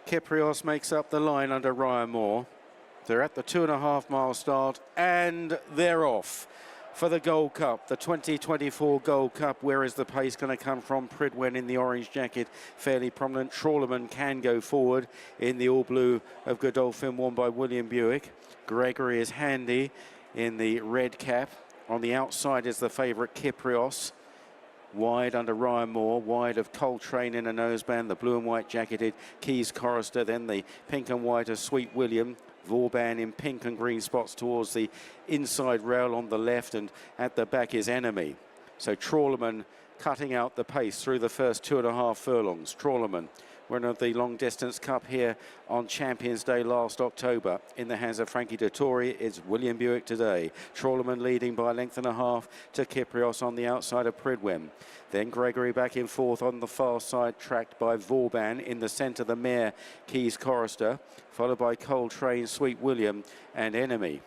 KYPRIOS makes up the line under Ryan Moore. They're at the 2.5 mile start and they're off for the Gold Cup, the 2024 Gold Cup. Where is the pace going to come from? Pridwen in the orange jacket, fairly prominent. Trawlerman can go forward in the all blue of Godolphin, worn by William Buick. Gregory is handy in the red cap. On the outside is the favourite KYPRIOS. Wide under Ryan Moore, wide of Coltrane in a noseband, the blue and white jacketed Keys Chorister, then the pink and white of Sweet William. Vauban in pink and green spots towards the inside rail on the left, and at the back is Enemy. So Trawlerman cutting out the pace through the first 2.5 furlongs. Trawlerman, winner of the long distance cup here on Champions Day last October, in the hands of Frankie Dettori. It's William Buick today. Trawlerman leading by a length and a half to KYPRIOS on the outside of Pridwen. Then Gregory back in fourth on the far side, tracked by Vauban. In the centre, the mare Keys Chorister, followed by Coltrane, Sweet William and Enemy.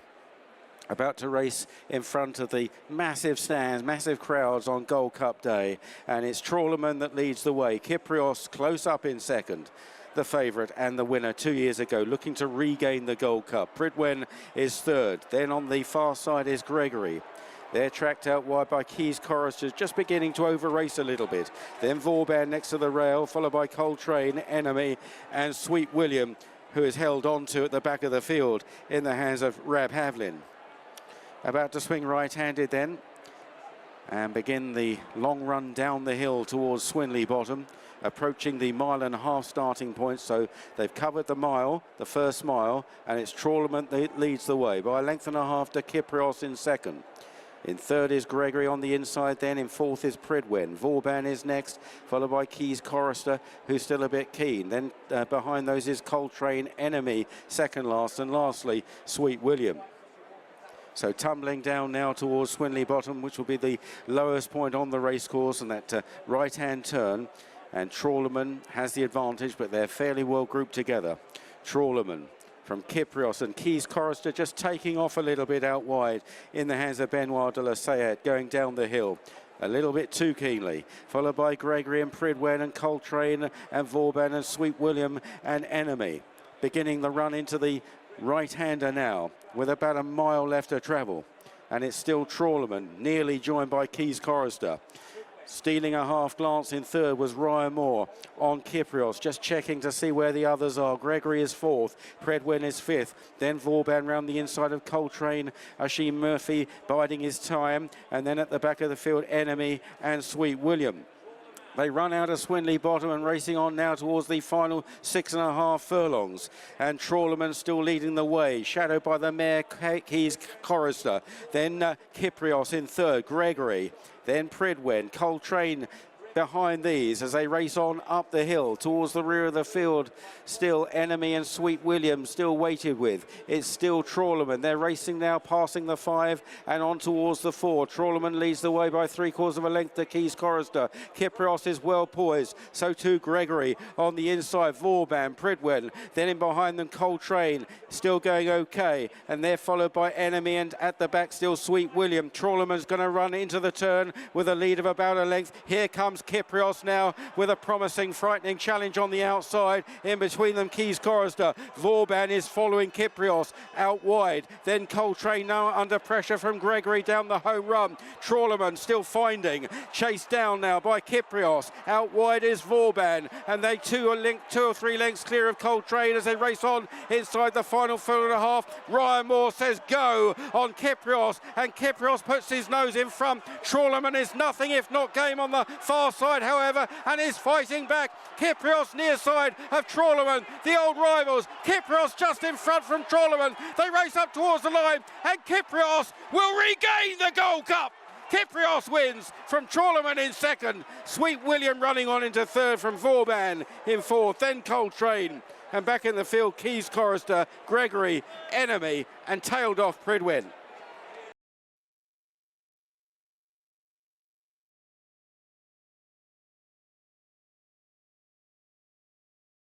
About to race in front of the massive stands, massive crowds on Gold Cup Day. And it's Trawlerman that leads the way. KYPRIOS close up in second. The favourite and the winner 2 years ago, looking to regain the Gold Cup. Pridwen is third. Then on the far side is Gregory. They're tracked out wide by Keys Chorister, just beginning to over-race a little bit. Then Vauban next to the rail, followed by Coltrane, Enemy and Sweet William, who is held onto at the back of the field in the hands of Rab Havlin. About to swing right-handed then and begin the long run down the hill towards Swinley Bottom, approaching the 1.5 mile starting point. So they've covered the mile, the first mile, and it's Trawlerman that leads the way by a length and a half to KYPRIOS in second. In third is Gregory on the inside then. In fourth is Pridwen. Vauban is next, followed by Keys Chorister, who's still a bit keen. Then behind those is Coltrane, Enemy, second last. And lastly, Sweet William. So tumbling down now towards Swinley Bottom, which will be the lowest point on the racecourse, and that right-hand turn. And Trawlerman has the advantage, but they're fairly well grouped together. Trawlerman from KYPRIOS and Keys Chorister just taking off a little bit out wide in the hands of Benoit de la Sayette, going down the hill a little bit too keenly, followed by Gregory and Pridwen and Coltrane and Vauban and Sweet William and Enemy. Beginning the run into the right-hander now, with about a mile left to travel. And it's still Trawlerman, nearly joined by Keys Chorister. Stealing a half glance in third was Ryan Moore on KYPRIOS, just checking to see where the others are. Gregory is fourth, Pridwen is fifth, then Vauban round the inside of Coltrane, Ashim Murphy biding his time, and then at the back of the field, Enemy and Sweet William. They run out of Swinley Bottom and racing on now towards the final 6.5 furlongs. And Trawlerman still leading the way, shadowed by the mare Keys Chorister. Then KYPRIOS in third, Gregory. Then Pridwen, Coltrane behind these as they race on up the hill towards the rear of the field. Still Enemy and Sweet William still waited with. It's still Trawlerman. They're racing now, passing the 5 and on towards the 4. Trawlerman leads the way by 3/4 of a length to Keys Chorister. KYPRIOS is well poised. So too Gregory on the inside. Vauban, Pridwen. Then in behind them Coltrane, still going okay. And they're followed by Enemy, and at the back still Sweet William. Trawlerman's going to run into the turn with a lead of about a length. Here comes KYPRIOS now with a promising, frightening challenge on the outside. In between them, Keys Chorister. Vauban is following KYPRIOS out wide. Then Coltrane now under pressure from Gregory down the home run. Trawlerman still finding. Chased down now by KYPRIOS. Out wide is Vauban. And they two or three lengths clear of Coltrane as they race on inside the final 4.5. Ryan Moore says go on KYPRIOS. And KYPRIOS puts his nose in front. Trawlerman is nothing if not game on the far side, however, and is fighting back. KYPRIOS near side of Trawlerman, the old rivals. KYPRIOS just in front from Trawlerman. They race up towards the line, and KYPRIOS will regain the Gold Cup. KYPRIOS wins from Trawlerman in second. Sweet William running on into third from Vauban in fourth, then Coltrane. And back in the field, Keys Chorister, Gregory, Enemy, and tailed off Pridwen.